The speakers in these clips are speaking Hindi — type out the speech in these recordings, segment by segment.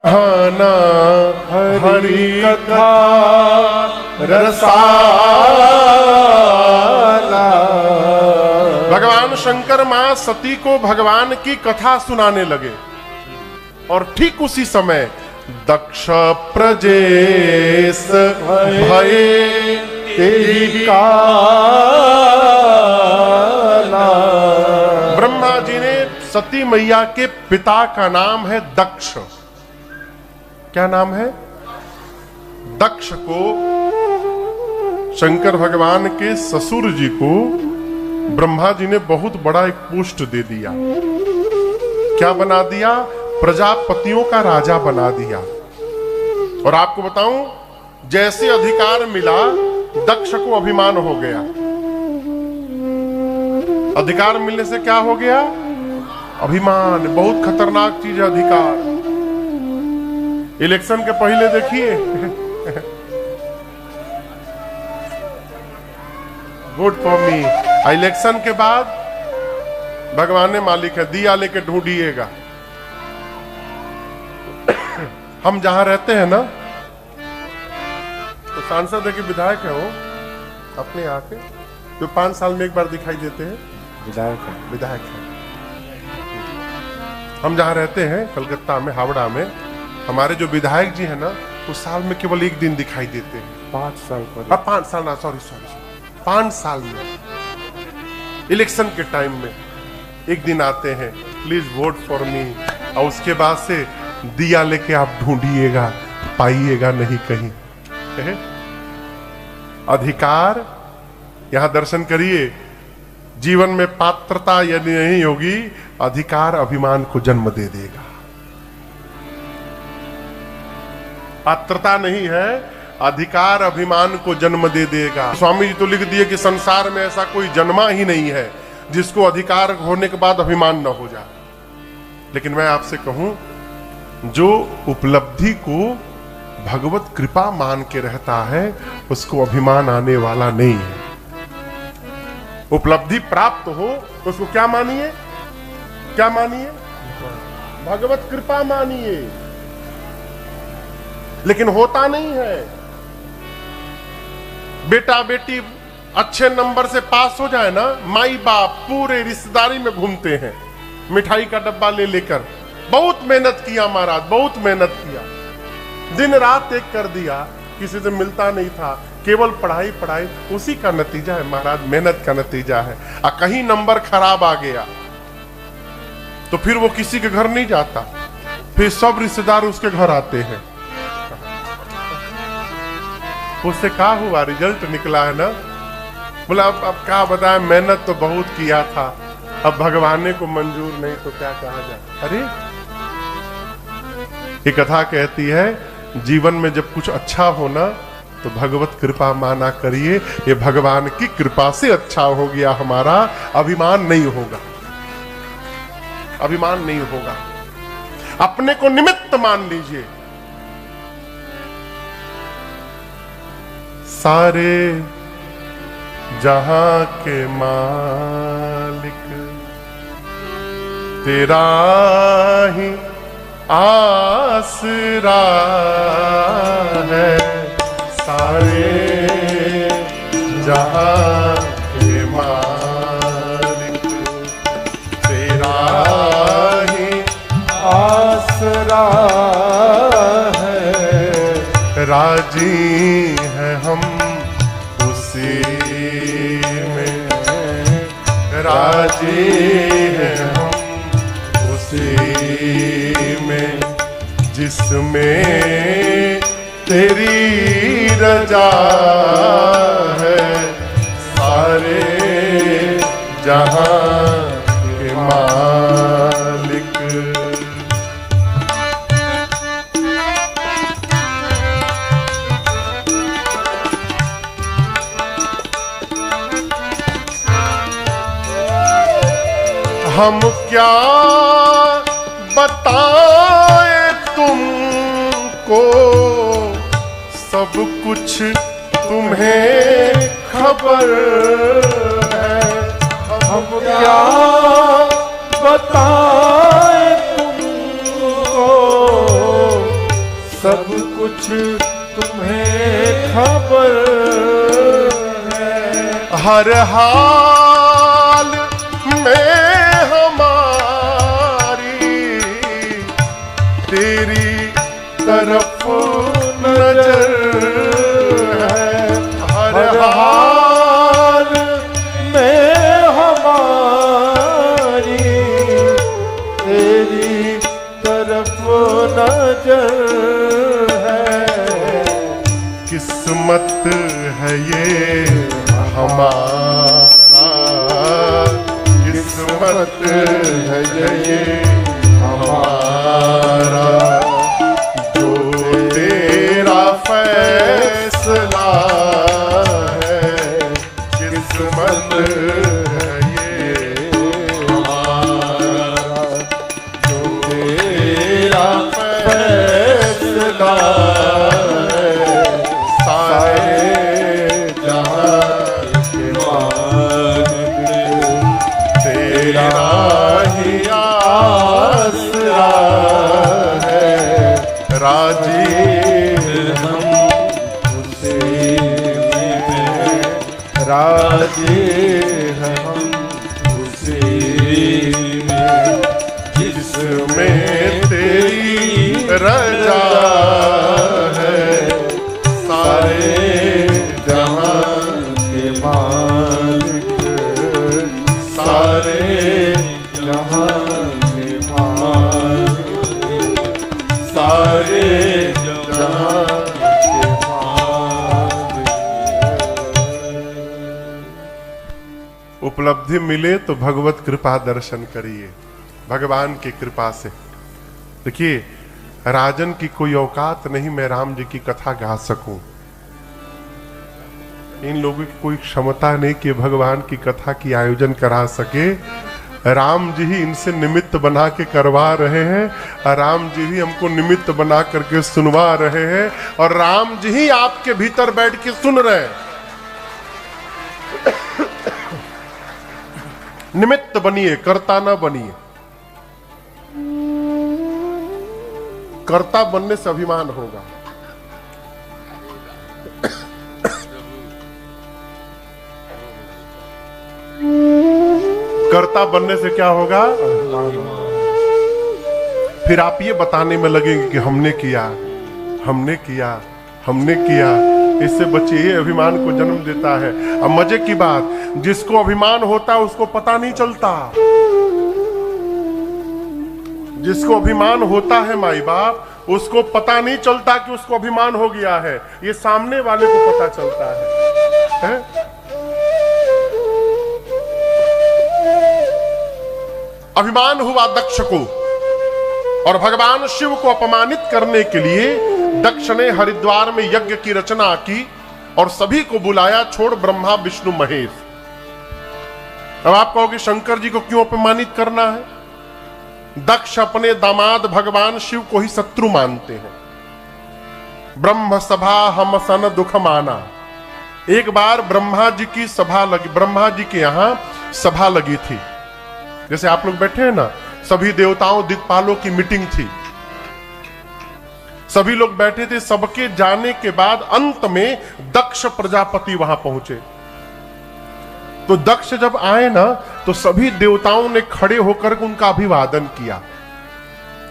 ना हरि कथा रसाला। भगवान शंकर मां सती को भगवान की कथा सुनाने लगे और ठीक उसी समय दक्ष प्रजेश भये तेरी काला। ब्रह्मा जी ने सती मैया के पिता का नाम है दक्ष। क्या नाम है? दक्ष को शंकर भगवान के ससुर जी को ब्रह्मा जी ने बहुत बड़ा एक पोस्ट दे दिया। क्या बना दिया? प्रजापतियों का राजा बना दिया। और आपको बताऊं, जैसे अधिकार मिला दक्ष को अभिमान हो गया। अधिकार मिलने से क्या हो गया? अभिमान। बहुत खतरनाक चीज है अधिकार। इलेक्शन के पहले देखिए वोट फॉर मी। इलेक्शन के बाद भगवान ने मालिक है, दिया लेके ढूंढिएगा। हम जहां रहते हैं ना, तो सांसद है कि विधायक है वो अपने यहाँ के, जो 5 साल में एक बार दिखाई देते हैं, विधायक है। हम जहां रहते हैं कलकत्ता में, हावड़ा में, हमारे जो विधायक जी हैं ना, वो साल में केवल एक दिन दिखाई देते हैं। 5 साल पर 5 साल ना, सॉरी 5 साल में इलेक्शन के टाइम में एक दिन आते हैं, प्लीज वोट फॉर मी। और उसके बाद से दिया लेके आप ढूंढिएगा, पाइएगा नहीं कहीं। अधिकार, यहां दर्शन करिए, जीवन में पात्रता यदि नहीं होगी, अधिकार अभिमान को जन्म दे देगा। पात्रता नहीं है, अधिकार अभिमान को जन्म दे देगा। स्वामी जी तो लिख दिए कि संसार में ऐसा कोई जन्मा ही नहीं है जिसको अधिकार होने के बाद अभिमान न हो जाए। लेकिन मैं आपसे कहूं, जो उपलब्धि को भगवत कृपा मान के रहता है, उसको अभिमान आने वाला नहीं है। उपलब्धि प्राप्त हो तो उसको क्या मानिए? क्या मानिए? भगवत कृपा मानिए। लेकिन होता नहीं है। बेटा बेटी अच्छे नंबर से पास हो जाए ना, माई बाप पूरे रिश्तेदारी में घूमते हैं मिठाई का डब्बा ले लेकर। बहुत मेहनत किया महाराज, बहुत मेहनत किया, दिन रात एक कर दिया, किसी से मिलता नहीं था, केवल पढ़ाई पढ़ाई। उसी का नतीजा है महाराज, मेहनत का नतीजा है। कहीं नंबर खराब आ गया तो फिर वो किसी के घर नहीं जाता, फिर सब रिश्तेदार उसके घर आते हैं। उससे क्या हुआ? रिजल्ट निकला है ना। बोला अब क्या बताएं, मेहनत तो बहुत किया था, अब भगवान को मंजूर नहीं तो क्या कहा जाए। अरे ये कथा कहती है, जीवन में जब कुछ अच्छा होना तो भगवत कृपा माना करिए। ये भगवान की कृपा से अच्छा हो गया हमारा, अभिमान नहीं होगा, अभिमान नहीं होगा। अपने को निमित्त मान लीजिए। सारे जहां के मालिक तेरा ही आसरा है। सारे जहां के मालिक तेरा ही आसरा है। राजी है हम उसी में, राजी है हम उसी में, जिसमें तेरी रजा है। सारे जहां के मालिक। हम क्या बताए तुमको, सब कुछ तुम्हें खबर है। हम क्या बताए तुमको, सब कुछ तुम्हें खबर है। हर हाल में हमारी तेरी तरफ नजर है। हर हाल में हमारी तेरी तरफ नजर है। किस्मत है ये हमारा, किस्मत है ये हमारा, जो तेरा फैसला है। किस्मत है ये हमारा, जो तेरा फैसला है। सारे जहां के मालिक तेरा ही आसरा है। राजी हम उसी में, राजी हम उसी में, जिसमें तेरी रजा है। सारे जहां के मालिक, सारे जहां के मालिक, सारे जहां के मालिक। उपलब्धि मिले तो भगवत कृपा दर्शन करिए, भगवान की कृपा से। देखिए, राजन की कोई औकात नहीं मैं राम जी की कथा गा सकूं। इन लोगों की कोई क्षमता नहीं कि भगवान की कथा की आयोजन करा सके। राम जी ही इनसे निमित्त बना के करवा रहे हैं, और राम जी ही हमको निमित्त बना करके सुनवा रहे हैं, और राम जी ही आपके भीतर बैठ के सुन रहे हैं। निमित्त बनिए, कर्ता ना बनिए। कर्ता बनने से अभिमान होगा। कर्ता बनने से क्या होगा? फिर आप ये बताने में लगेंगे कि हमने किया, हमने किया, हमने किया। इससे बच्चे ये अभिमान को जन्म देता है। अब मजे की बात, जिसको अभिमान होता है उसको पता नहीं चलता। जिसको अभिमान होता है माई बाप, उसको पता नहीं चलता कि उसको अभिमान हो गया है। ये सामने वाले को पता चलता है? अभिमान हुआ दक्ष को, और भगवान शिव को अपमानित करने के लिए दक्ष ने हरिद्वार में यज्ञ की रचना की और सभी को बुलाया, छोड़ ब्रह्मा विष्णु महेश। अब आप कहोगे शंकर जी को क्यों अपमानित करना है? दक्ष अपने दामाद भगवान शिव को ही शत्रु मानते हैं। ब्रह्म सभा हम सन दुख माना। एक बार ब्रह्मा जी की सभा लगी, ब्रह्मा जी के यहां सभा लगी थी। जैसे आप लोग बैठे हैं ना, सभी देवताओं दिक्पालों की मीटिंग थी, सभी लोग बैठे थे। सबके जाने के बाद अंत में दक्ष प्रजापति वहां पहुंचे। तो दक्ष जब आए ना, तो सभी देवताओं ने खड़े होकर उनका अभिवादन किया।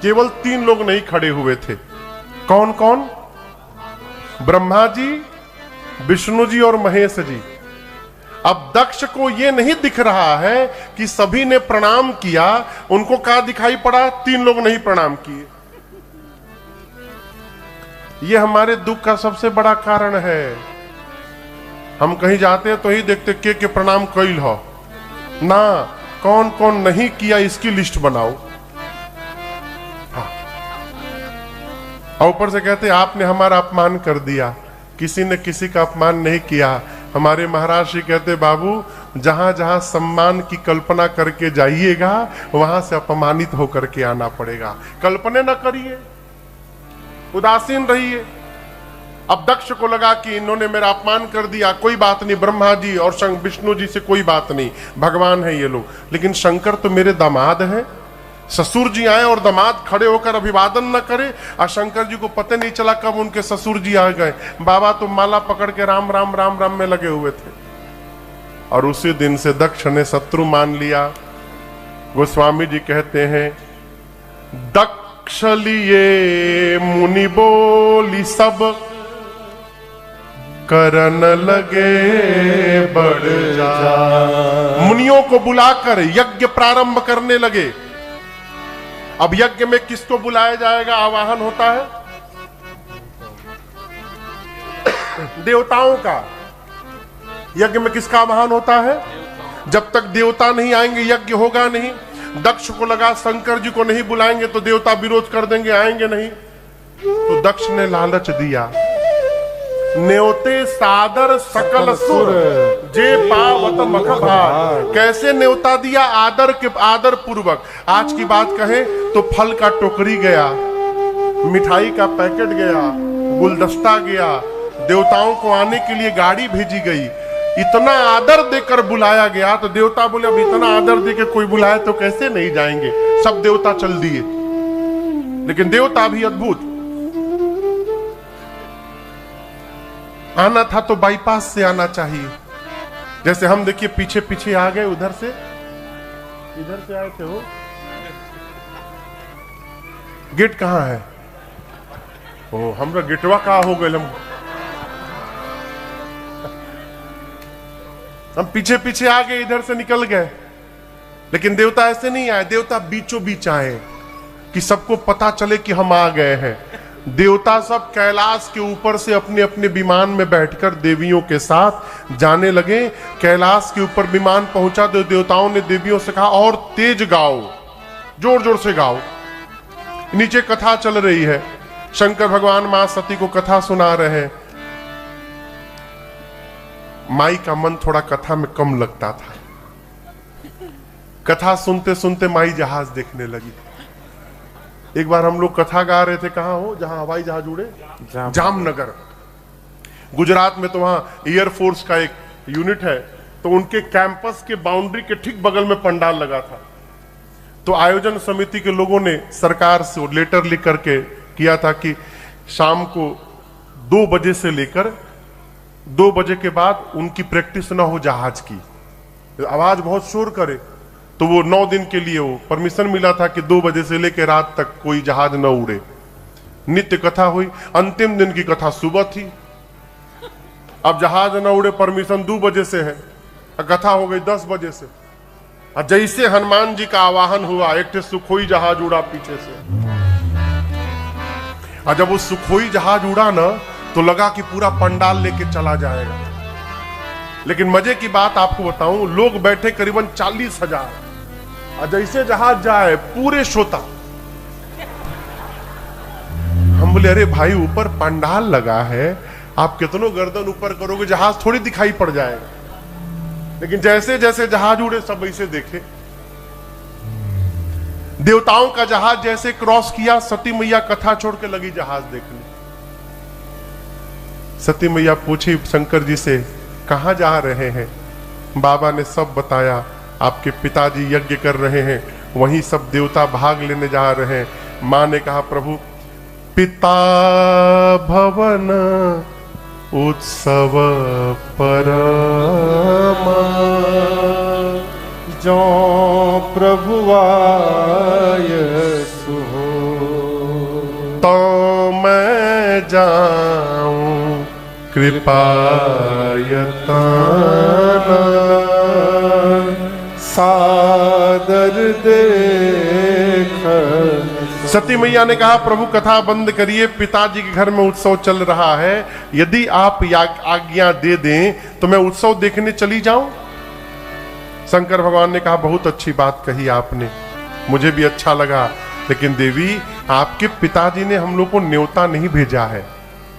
केवल 3 लोग नहीं खड़े हुए थे। कौन कौन? ब्रह्मा जी, विष्णु जी और महेश जी। अब दक्ष को यह नहीं दिख रहा है कि सभी ने प्रणाम किया। उनको क्या दिखाई पड़ा? 3 लोग नहीं प्रणाम किए। यह हमारे दुख का सबसे बड़ा कारण है। हम कहीं जाते हैं तो ही देखते के प्रणाम कइल हो ना, कौन कौन नहीं किया इसकी लिस्ट बनाओ। हाँ। और ऊपर से कहते आपने हमारा अपमान कर दिया। किसी ने किसी का अपमान नहीं किया। हमारे महाराज जी कहते बाबू, जहां जहां सम्मान की कल्पना करके जाइएगा, वहां से अपमानित होकर के आना पड़ेगा। कल्पना न करिए, उदासीन रहिए। अब दक्ष को लगा कि इन्होंने मेरा अपमान कर दिया, कोई बात नहीं, ब्रह्मा जी और विष्णु जी से कोई बात नहीं, भगवान है ये लोग, लेकिन शंकर तो मेरे दामाद है, ससुर जी आए और दामाद खड़े होकर अभिवादन न करे, और शंकर जी को पता नहीं चला कब उनके ससुर जी आ गए। बाबा तो माला पकड़ के राम राम राम राम में लगे हुए थे। और उसी दिन से दक्ष ने शत्रु मान लिया। गोस्वामी जी कहते हैं, दक्ष लिए मुनि बोली सब, करन लगे बढ़ जा। मुनियों को बुलाकर यज्ञ प्रारंभ करने लगे। अब यज्ञ में किसको बुलाया जाएगा? आवाहन होता है देवताओं का। यज्ञ में किसका आवाहन होता है? जब तक देवता नहीं आएंगे यज्ञ होगा नहीं। दक्ष को लगा शंकर जी को नहीं बुलाएंगे तो देवता विरोध कर देंगे, आएंगे नहीं। तो दक्ष ने लालच दिया, न्योते सादर सकल सुर, जे पावत मख भार। कैसे न्योता दिया? आदर पूर्वक। आज की बात कहें तो फल का टोकरी गया, मिठाई का पैकेट गया, गुलदस्ता गया, देवताओं को आने के लिए गाड़ी भेजी गई। इतना आदर देकर बुलाया गया तो देवता बोले अब इतना आदर देकर कोई बुलाए तो कैसे नहीं जाएंगे। सब देवता चल दिए। लेकिन देवता भी अद्भुत, आना था तो बाईपास से आना चाहिए। जैसे हम देखिए पीछे पीछे आ गए, उधर से इधर से आए थे। हो गेट कहाँ है? ओ हमरा गेटवा कहाँ हो गए। हम पीछे पीछे आ गए, इधर से निकल गए। लेकिन देवता ऐसे नहीं आए। देवता बीचों बीच आए कि सबको पता चले कि हम आ गए हैं। देवता सब कैलाश के ऊपर से अपने अपने विमान में बैठकर देवियों के साथ जाने लगे। कैलाश के ऊपर विमान पहुंचा तो देवताओं ने देवियों से कहा और तेज गाओ, जोर जोर से गाओ। नीचे कथा चल रही है, शंकर भगवान मां सती को कथा सुना रहे हैं। माई का मन थोड़ा कथा में कम लगता था। कथा सुनते सुनते माई जहाज देखने लगी। एक बार हम लोग कथा गा रहे थे, कहां हो जहां हवाई जहाज उड़े, जामनगर गुजरात में। तो वहां एयरफोर्स का एक यूनिट है, तो उनके कैंपस के बाउंड्री के ठीक बगल में पंडाल लगा था। तो आयोजन समिति के लोगों ने सरकार से लेटर लिख करके किया था कि शाम को 2 बजे से लेकर 2 बजे के बाद उनकी प्रैक्टिस ना हो जहाज की। आवाज बहुत शोर करे, तो वो 9 दिन के लिए वो परमिशन मिला था कि 2 बजे से लेकर रात तक कोई जहाज न उड़े। नित्य कथा हुई। अंतिम दिन की कथा सुबह थी। अब जहाज न उड़े परमिशन 2 बजे से है, कथा हो गई 10 बजे से। और जैसे हनुमान जी का आवाहन हुआ, एक सुखोई जहाज उड़ा पीछे से। और जब वो सुखोई जहाज उड़ा ना, तो लगा कि पूरा पंडाल लेके चला जाएगा। लेकिन मजे की बात आपको बताऊं, लोग बैठे करीबन 40,000। और जैसे जहाज जाए पूरे श्रोता। हम बोले अरे भाई ऊपर पंडाल लगा है, आप कितनों गर्दन ऊपर करोगे जहाज थोड़ी दिखाई पड़ जाएगा। लेकिन जैसे जैसे जहाज उड़े सब ऐसे देखे। देवताओं का जहाज जैसे क्रॉस किया, सती मैया कथा छोड़ के लगी जहाज देखने। सती मैया पूछी शंकर जी से, कहां जा रहे हैं? बाबा ने सब बताया। आपके पिताजी यज्ञ कर रहे हैं, वहीं सब देवता भाग लेने जा रहे हैं। मां ने कहा प्रभु पिता भवन उत्सव परमा, जो प्रभु आय सुहो, तो मैं जाऊं कृपायताना, सादर देख। सती मैया ने कहा प्रभु कथा बंद करिए, पिताजी के घर में उत्सव चल रहा है। यदि आप आज्ञा दे दें तो मैं उत्सव देखने चली जाऊं। शंकर भगवान ने कहा बहुत अच्छी बात कही आपने, मुझे भी अच्छा लगा। लेकिन देवी आपके पिताजी ने हम लोग को न्योता नहीं भेजा है।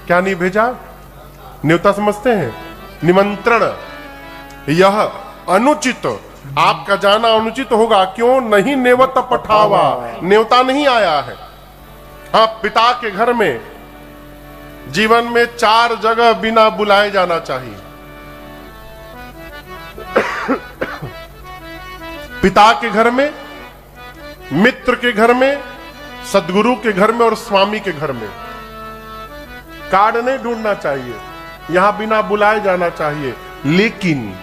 क्या नहीं भेजा? न्योता समझते हैं? निमंत्रण। यह अनुचित, आपका जाना अनुचित होगा। क्यों? नहीं नेवत पठावा, न्योता नहीं आया है। हाँ, पिता के घर में जीवन में 4 जगह बिना बुलाए जाना चाहिए। पिता के घर में मित्र के घर में, सदगुरु के घर में और स्वामी के घर में। कार्ड नहीं ढूंढना चाहिए, यहां बिना बुलाए जाना चाहिए। लेकिन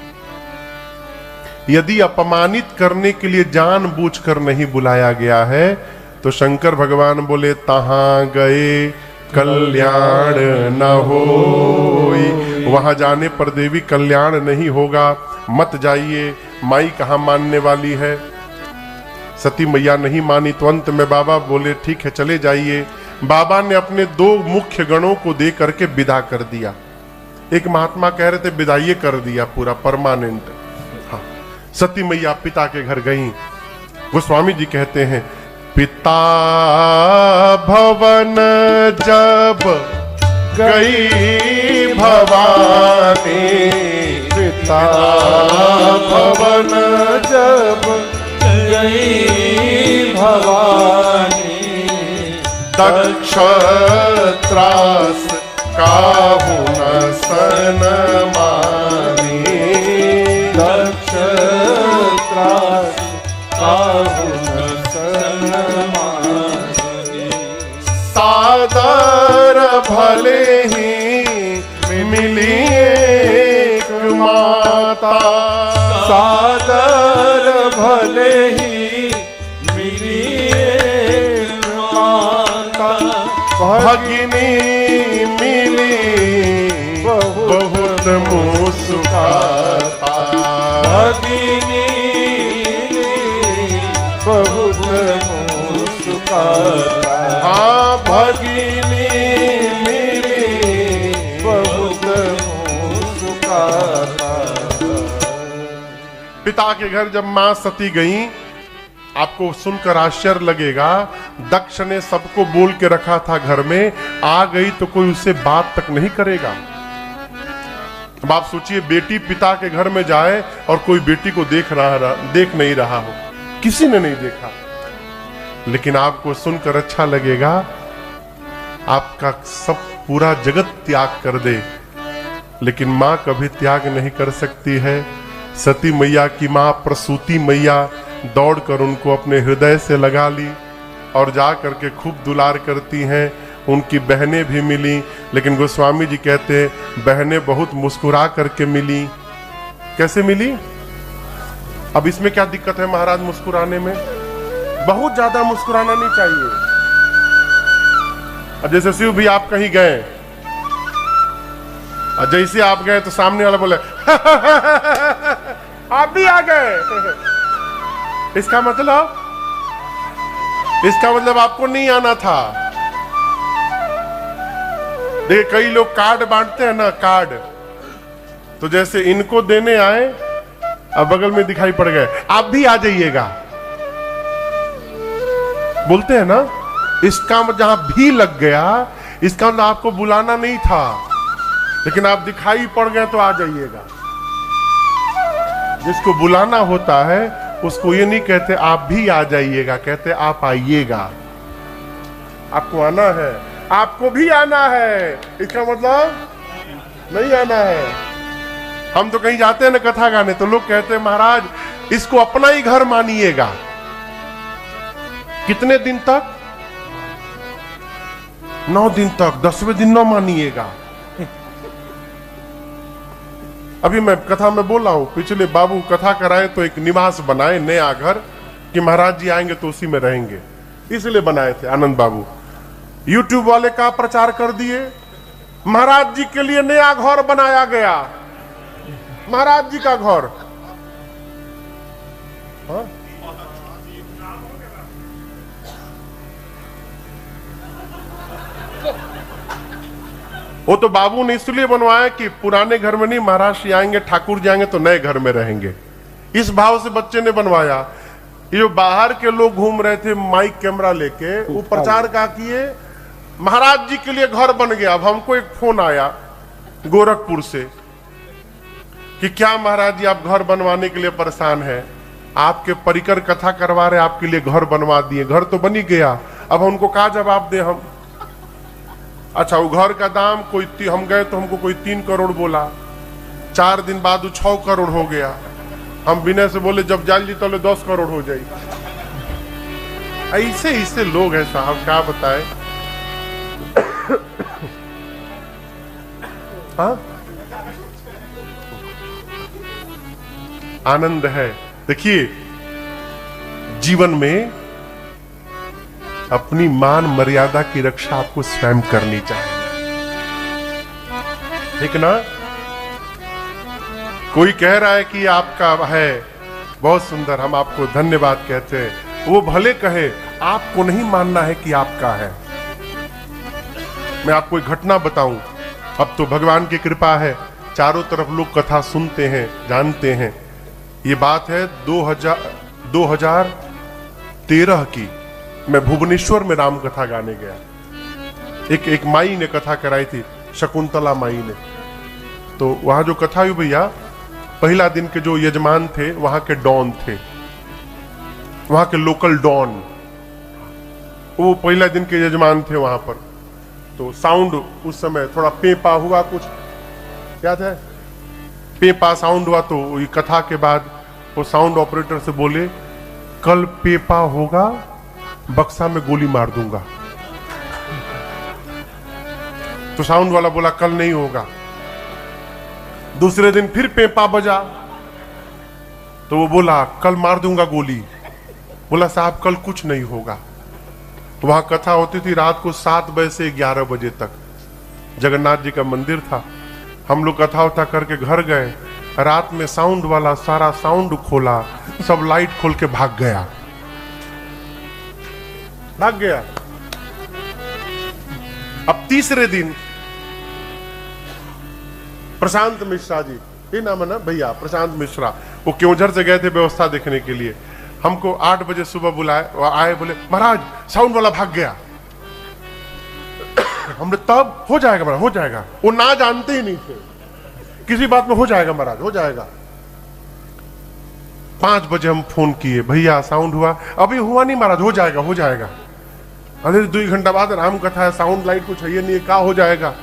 यदि अपमानित करने के लिए जानबूझकर नहीं बुलाया गया है तो शंकर भगवान बोले तहां गए कल्याण न होई, वहां जाने पर देवी कल्याण नहीं होगा, मत जाइए। माई कहां मानने वाली है? सती मैया नहीं मानी तो अंत में बाबा बोले ठीक है चले जाइए। बाबा ने अपने 2 मुख्य गणों को दे करके विदा कर दिया। एक महात्मा कह रहे थे विदाई कर दिया पूरा परमानेंट। हाँ, सती मैया पिता के घर गई। गोस्वामी जी कहते हैं पिता भवन जब गई भवानी, पिता भवन जब गई भवानी, दक्ष त्रास काहू न सन मानी, दक्ष त्रास काहू न सन मानी। सादर भले ही मिली एक माता, सादर भले ही मिली एक माता, भगिनी मिली बहुत मुस्कुराता, भगिनी बहुत मुस्कुराता, हाँ भगिनी मिली बहुत मुस्कुराता। पिता के घर जब मां सती गई, आपको सुनकर आश्चर्य लगेगा, दक्ष ने सबको बोल के रखा था घर में, आ गई तो कोई उससे बात तक नहीं करेगा। अब आप सोचिए बेटी पिता के घर में जाए और कोई बेटी को देख नहीं रहा हो, किसी ने नहीं देखा। लेकिन आपको सुनकर अच्छा लगेगा, आपका सब पूरा जगत त्याग कर दे, लेकिन मां कभी त्याग नहीं कर सकती है। सती मैया की मां प्रसूति मैया दौड़कर उनको अपने हृदय से लगा ली और जा करके खूब दुलार करती हैं। उनकी बहनें भी मिली, लेकिन गोस्वामी जी कहते हैं बहनें बहुत मुस्कुरा करके मिली। कैसे मिली? अब इसमें क्या दिक्कत है महाराज मुस्कुराने में? बहुत ज्यादा मुस्कुराना नहीं चाहिए। अब जैसे शिव भी आप कहीं गए और जैसे आप गए तो सामने वाला बोले आप भी आ गए, इसका मतलब आपको नहीं आना था। देखिए कई लोग कार्ड बांटते हैं ना, कार्ड तो जैसे इनको देने आए अब बगल में दिखाई पड़ गए, आप भी आ जाइएगा बोलते हैं ना। इसका जहां भी लग गया, इसका मतलब आपको बुलाना नहीं था, लेकिन आप दिखाई पड़ गए तो आ जाइएगा। जिसको बुलाना होता है उसको ये नहीं कहते आप भी आ जाइएगा, कहते आप आइएगा। आपको आना है, आपको भी आना है, इसका मतलब नहीं आना है। हम तो कहीं जाते हैं ना कथा गाने, तो लोग कहते हैं महाराज इसको अपना ही घर मानिएगा। कितने दिन तक? 9 दिन तक, 10वें दिन न मानिएगा। अभी मैं कथा में बोल रहा हूं, पिछले बाबू कथा कराए तो एक निवास बनाए नया घर कि महाराज जी आएंगे तो उसी में रहेंगे, इसलिए बनाए थे आनंद बाबू। यूट्यूब वाले का प्रचार कर दिए, महाराज जी के लिए नया घर बनाया गया, महाराज जी का घर। हाँ? वो तो बाबू ने इसलिए बनवाया कि पुराने घर में नहीं, महाराज जी आएंगे ठाकुर जी आएंगे तो नए घर में रहेंगे, इस भाव से बच्चे ने बनवाया। ये जो बाहर के लोग घूम रहे थे माइक कैमरा लेके, वो प्रचार का किए महाराज जी के लिए घर बन गया। अब हमको एक फोन आया गोरखपुर से कि क्या महाराज जी आप घर बनवाने के लिए परेशान है, आपके परिकर कथा करवा रहे, आपके लिए घर बनवा दिए। घर तो बन ही गया, अब उनको कहा जवाब दे हम। अच्छा वो घर का दाम कोई हम गए तो हमको कोई 3 करोड़ बोला, 4 दिन बाद वो 6 करोड़ हो गया। हम विनय से बोले जब जाल जी तो 10 करोड़ हो जाए। ऐसे ऐसे लोग हैं साहब, क्या बताए। हाँ, आनंद है। देखिए, जीवन में अपनी मान मर्यादा की रक्षा आपको स्वयं करनी चाहिए, ठीक ना। कोई कह रहा है कि आपका है बहुत सुंदर, हम आपको धन्यवाद कहते हैं, वो भले कहे, आपको नहीं मानना है कि आपका है। मैं आपको एक घटना बताऊं। अब तो भगवान की कृपा है, चारों तरफ लोग कथा सुनते हैं, जानते हैं। ये बात है 2013 की। मैं भुवनेश्वर में राम कथा गाने गया। एक माई ने कथा कराई थी, शकुंतला माई ने। तो वहां जो कथा हुई भैया, पहला दिन के जो यजमान थे वहां के डॉन थे, वहां के लोकल डॉन, वो पहला दिन के यजमान थे वहां पर। तो साउंड उस समय थोड़ा पेपा हुआ, कुछ याद है, पेपा साउंड हुआ। तो ये कथा के बाद वो साउंड ऑपरेटर से बोले, कल पेपा होगा, बक्सा में गोली मार दूंगा। तो साउंड वाला बोला कल नहीं होगा। दूसरे दिन फिर पेपा बजा, तो वो बोला कल मार दूंगा गोली। बोला साहब कल कुछ नहीं होगा। तो वहां कथा होती थी रात को 7 बजे से 11 बजे तक। जगन्नाथ जी का मंदिर था। हम लोग कथा उथा करके घर गए। रात में साउंड वाला सारा साउंड खोला, सब लाइट खोल के भाग गया। अब तीसरे दिन प्रशांत मिश्रा जी, ये नाम है ना भैया, प्रशांत मिश्रा, वो क्योंझर से गए थे व्यवस्था देखने के लिए। हमको 8 बजे सुबह बुलाए, वो आए, बोले महाराज साउंड वाला भाग गया। हमने तब हो जाएगा महाराज, हो जाएगा। वो ना जानते ही नहीं थे, किसी बात में हो जाएगा महाराज, हो जाएगा। 5 बजे हम फोन किए, भैया साउंड हुआ? अभी हुआ नहीं महाराज, हो जाएगा, हो जाएगा। अरे 2 घंटा बाद राम कथा है, साउंड लाइट कुछ है नहीं, क्या हो जाएगा।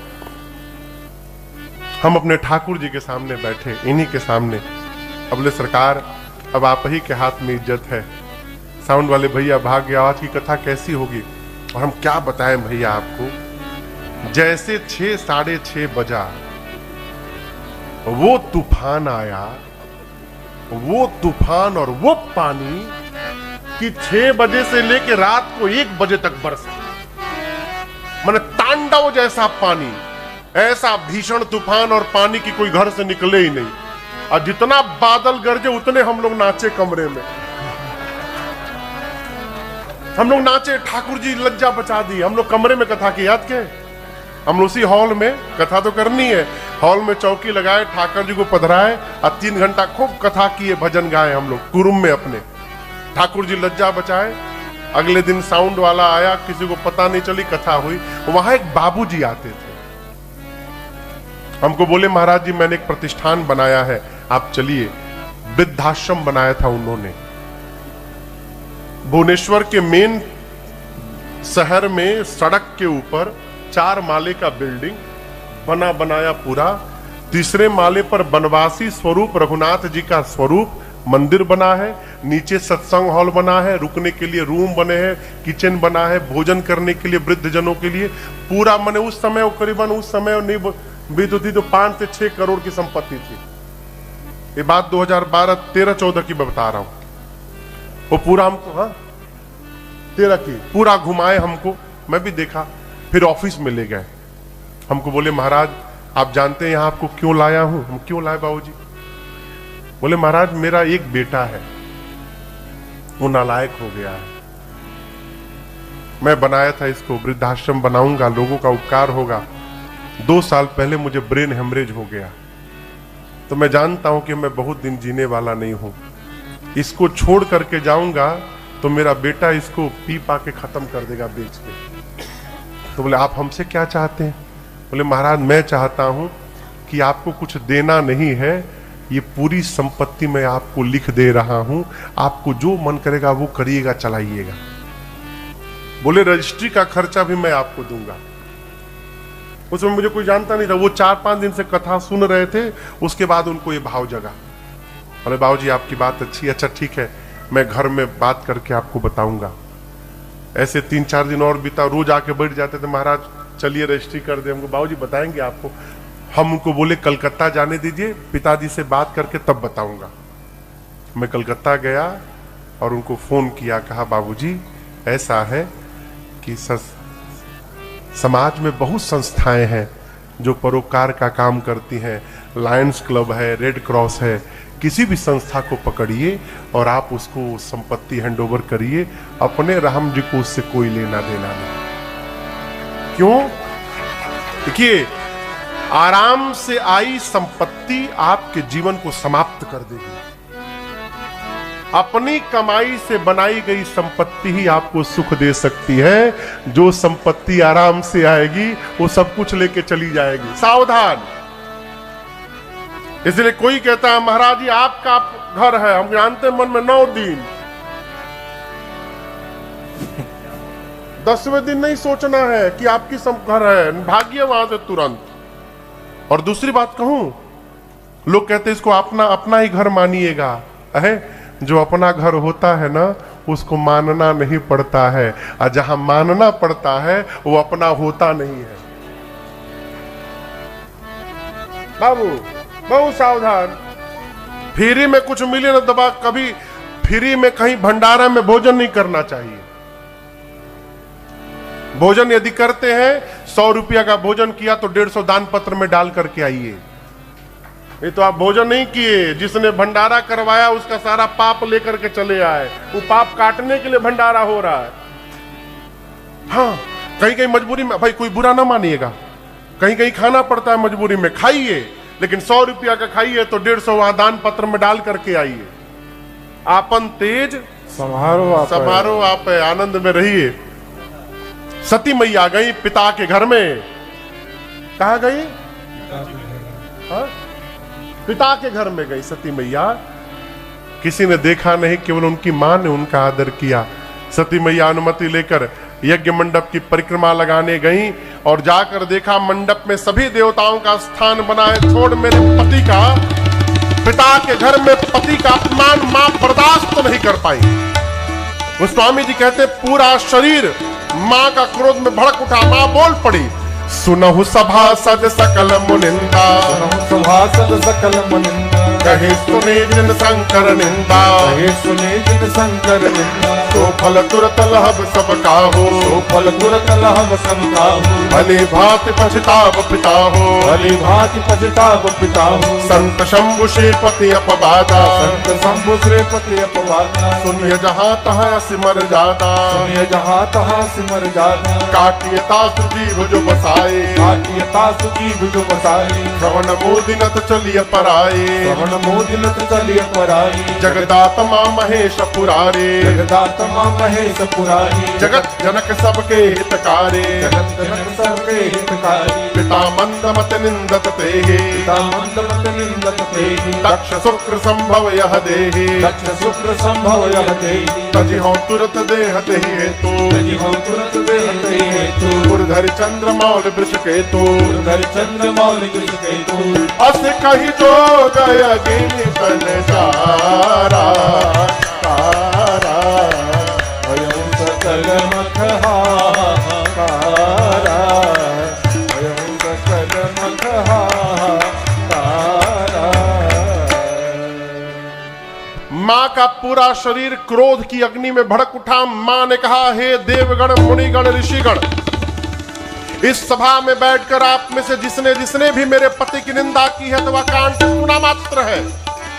हम अपने ठाकुर जी के सामने बैठे, इन्हीं के सामने। अब बोले सरकार, अब आप ही के हाथ में इज्जत है। साउंड वाले भैया भाग गया, आज की कथा कैसी होगी। और हम क्या बताएं भैया आपको। जैसे 6 साढ़े 6 बजा, वो तूफान आया, वो तूफान और वो पानी कि 6 बजे से लेकर रात को 1 बजे तक बरसा। माने तांडव जैसा पानी, ऐसा भीषण तूफान और पानी की कोई घर से निकले ही नहीं। और जितना बादल गरजे उतने हम लोग नाचे कमरे में। हम लोग नाचे, ठाकुर जी लज्जा बचा दी। हम लोग कमरे में कथा की, याद के हम उसी हॉल में कथा तो करनी है, हॉल में चौकी लगाए, ठाकुर जी को पधराए और 3 घंटा खूब कथा किए, भजन गाए हम लोग कुरुम में अपने। ठाकुर जी लज्जा बचाए। अगले दिन साउंड वाला आया, किसी को पता नहीं चली, कथा हुई। वहां एक बाबूजी आते थे, हमको बोले महाराज जी मैंने एक प्रतिष्ठान बनाया है, आप चलिए। वृद्धाश्रम बनाया था उन्होंने। भुवनेश्वर के मेन शहर में सड़क के ऊपर 4 माले का बिल्डिंग बना बनाया पूरा। 3रे माले पर बनवासी स्वरूप रघुनाथ जी का स्वरूप मंदिर बना है। नीचे सत्संग हॉल बना है, रुकने के लिए रूम बने हैं, किचन बना है, भोजन करने के लिए वृद्ध जनों के लिए पूरा। मैंने उस समय करीबन, उस समय नहीं बीत थी तो 5 से 6 करोड़ की संपत्ति थी। ये बात 2012, 13, 14 की बता रहा हूं। वो पूरा हमको, हाँ 13 की, पूरा घुमाए हमको, मैं भी देखा। फिर ऑफिस में ले गए, हमको बोले महाराज आप जानते हैं यहां आपको क्यों लाया हूं। हम क्यों लाए बाबूजी? बोले महाराज मेरा एक बेटा है, वो नालायक हो गया है। मैं बनाया था इसको, वृद्धाश्रम बनाऊंगा, लोगों का उपकार होगा। 2 साल पहले मुझे ब्रेन हेमरेज हो गया। तो मैं जानता हूं कि मैं बहुत दिन जीने वाला नहीं हूं। इसको छोड़ करके जाऊंगा तो मेरा बेटा इसको पी पा के खत्म कर देगा बेच के। तो बोले आप हमसे क्या चाहते हैं? बोले महाराज मैं चाहता हूं कि आपको कुछ देना नहीं है, ये पूरी संपत्ति मैं आपको लिख दे रहा हूं, आपको जो मन करेगा वो करिएगा, चलाइएगा। बोले रजिस्ट्री का खर्चा भी मैं आपको दूंगा। उसमें मुझे कोई जानता नहीं था, वो 4-5 दिन से कथा सुन रहे थे। उसके बाद उनको ये भाव जगा। अरे बाबूजी आपकी बात अच्छी, अच्छा ठीक है, मैं घर में बात करके आपको बताऊंगा। ऐसे 3-4 दिन और बीता, रोज आके बैठ जाते थे, महाराज चलिए रजिस्ट्री कर दे। हमको बाबूजी बताएंगे आपको। हम उनको बोले कलकत्ता जाने दीजिए, पिताजी से बात करके तब बताऊंगा। मैं कलकत्ता गया और उनको फोन किया, कहा बाबूजी ऐसा है कि समाज में बहुत संस्थाएं हैं जो परोपकार का काम करती हैं, लायंस क्लब है, रेड क्रॉस है, किसी भी संस्था को पकड़िए और आप उसको संपत्ति हैंडओवर करिए, अपने राम जी को उससे कोई लेना देना नहीं। क्यों? देखिए, आराम से आई संपत्ति आपके जीवन को समाप्त कर देगी। अपनी कमाई से बनाई गई संपत्ति ही आपको सुख दे सकती है। जो संपत्ति आराम से आएगी वो सब कुछ लेके चली जाएगी। सावधान। इसलिए कोई कहता है महाराज जी आपका घर है, हम जानते हैं मन में 9 दिन, 10वें दिन नहीं सोचना है कि आपकी सब घर है, भागिए वहां से तुरंत। और दूसरी बात कहूं, लोग कहते हैं इसको अपना अपना ही घर मानिएगा। जो अपना घर होता है ना, उसको मानना नहीं पड़ता है, और जहां मानना पड़ता है वो अपना होता नहीं है। बाबू बहुत सावधान। फ्री में कुछ मिले ना दबा, कभी फ्री में कहीं भंडारा में भोजन नहीं करना चाहिए। भोजन यदि करते हैं, 100 रुपया का भोजन किया तो 150 दान पत्र में डाल करके आइए। ये तो आप भोजन नहीं किए, जिसने भंडारा करवाया उसका सारा पाप लेकर के चले आए। वो पाप काटने के लिए भंडारा हो रहा है। हाँ, कहीं कहीं मजबूरी में, भाई कोई बुरा ना मानिएगा, कहीं कहीं खाना पड़ता है मजबूरी में, खाइए, लेकिन 100 रुपया का खाइए तो 150 वहां दान पत्र में डाल करके आइए। आपन तेज समारो आप आनंद में रहिए। सती मैया गई पिता के घर में। कहा गई? हाँ? पिता के घर में गई सती मैया। किसी ने देखा नहीं, केवल उनकी मां ने उनका आदर किया। सती मैया अनुमति लेकर यज्ञ मंडप की परिक्रमा लगाने गई और जाकर देखा मंडप में सभी देवताओं का स्थान बना है। छोड़ मेरे पति का, पिता के घर में पति का अपमान मां बर्दाश्त तो नहीं कर पाई। गोस्वामी जी कहते पूरा शरीर मां का क्रोध में भड़क उठा। मां बोल पड़ी, सुनहु सभासद सकल मुनिंदा, सभासद सकल मुनिंदा, कहे सुने जिन शंकर निंदा, कहे सुने जिन शंकर निंदा, तो फल तुरत लहब सब काहू, तो फल तुरत लहब सब काहू, भली भांति पछताव पिता हो, भली भांति पछताव पिता हो। संत शंभु श्रीपति अपवादा, संत शंभु श्रीपति अपवादा, सुनिय जहां तहां सिमर जादा, सुनिय जहां तहां सिमर जादा, काटियता सुजीव जो बसाए, काटियता सुजीव जो बसाए, श्रवण मोदिनत चलिय पराए, श्रवण मोदिनत चलिय पराई, जगदात्मा महेश पुरारे, जगदात्मा महेश पुरारी, जगत जनक सबके हितकारे, जगत जनक सबके हितकारी, पिता मंदमत निंदत तेहे, पिता मंदमत निंदत तेहि, दक्ष शुक्र संभव यह देहे, दक्ष शुक्र संभव यह देहि, तजि हो तुरत देह तेहि हेतु, तजि हो तुरत देह तेहि हेतु, उर्धरि चंद्र मौल वृष केतु, उर्धरि चंद्र मौल वृष केतु, अस कहि जो गय गिनि तन सारा, तारा भयउ सकल मखहारा, भयउ सकल मखहारा। मां का पूरा शरीर क्रोध की अग्नि में भड़क उठा। मां ने कहा, हे देवगण मुनिगण ऋषिगण, इस सभा में बैठकर आप में से जिसने जिसने भी मेरे पति की निंदा की है तो वह कान से सुना मात्र है,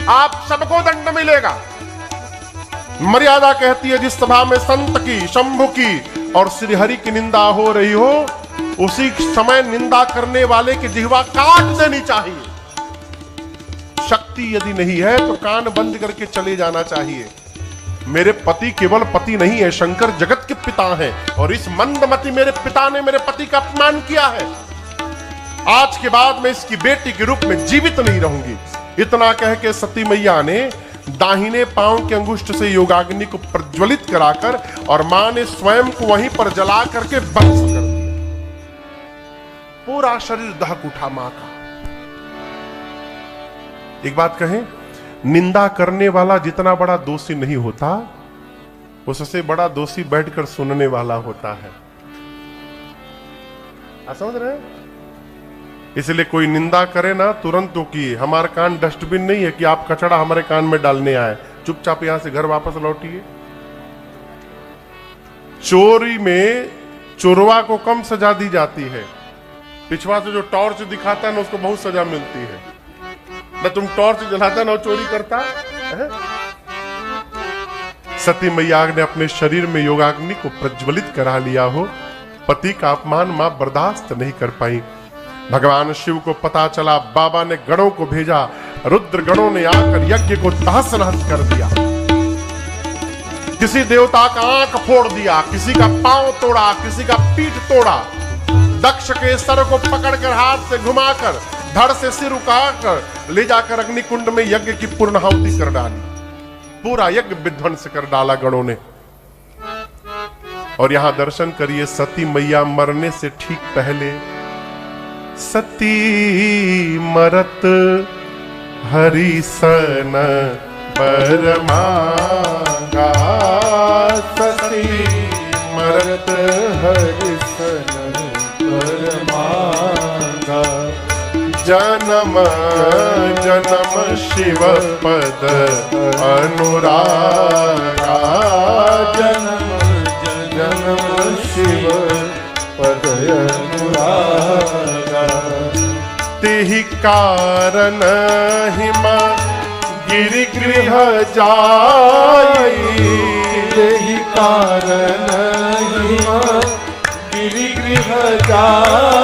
आप सबको दंड मिलेगा। मर्यादा कहती है जिस सभा में संत की, शंभु की और श्रीहरि की निंदा हो रही हो, उसी समय निंदा करने वाले की जिह्वा काट देनी चाहिए। शक्ति यदि नहीं है तो कान बंद करके चले जाना चाहिए। मेरे पति केवल पति नहीं है, शंकर जगत के पिता हैं, और इस मंदमती मेरे पिता ने मेरे पति का अपमान किया है। आज के बाद मैं इसकी बेटी के रूप में जीवित नहीं रहूंगी। इतना कह के सती मैया ने दाहिने पांव के अंगुष्ठ से योगाग्नि को प्रज्वलित कराकर और मां ने स्वयं को वहीं पर जला करके भस्म कर दिया। पूरा शरीर दहक उठा मां का। एक बात कहें, निंदा करने वाला जितना बड़ा दोषी नहीं होता, उससे बड़ा दोषी बैठकर सुनने वाला होता है। आप समझ रहे हैं? इसलिए कोई निंदा करे ना तुरंत तो की। हमारा कान डस्टबिन नहीं है कि आप कचड़ा हमारे कान में डालने आए। चुपचाप यहां से घर वापस लौटिए। चोरी में चोरवा को कम सजा दी जाती है। पिछवा से जो टॉर्च दिखाता है ना उसको बहुत सजा मिलती है। ना तुम टॉर्च जलाता ना चोरी करता है? सती मैया ने अपने शरीर में योगाग्नि को प्रज्वलित करा लिया हो। पति का अपमान मां बर्दाश्त नहीं कर पाई। भगवान शिव को पता चला, बाबा ने गणों को भेजा। रुद्र गणों ने आकर यज्ञ को तहस नहस कर दिया। किसी देवता का आंख फोड़ दिया, किसी का पांव तोड़ा, किसी का पीठ तोड़ा। दक्ष के सर को पकड़कर हाथ से घुमाकर धड़ से सिर उकाकर ले जाकर अग्निकुंड में यज्ञ की पूर्णाहुति कर डाली। पूरा यज्ञ विध्वंस कर डाला गणों ने। और यहां दर्शन करिए, सती मैया मरने से ठीक पहले, सती मरत हरिसन बर मांगा, सती मरत हरिसन बर मांगा। जन्म जन्म शिव पद अनुरागा, जन्म जन्म शिव पद अनुरागा। तेहि कारण हिमा गिरि गृह जाई, तेहि कारण हिमा गिरि गृह जाई।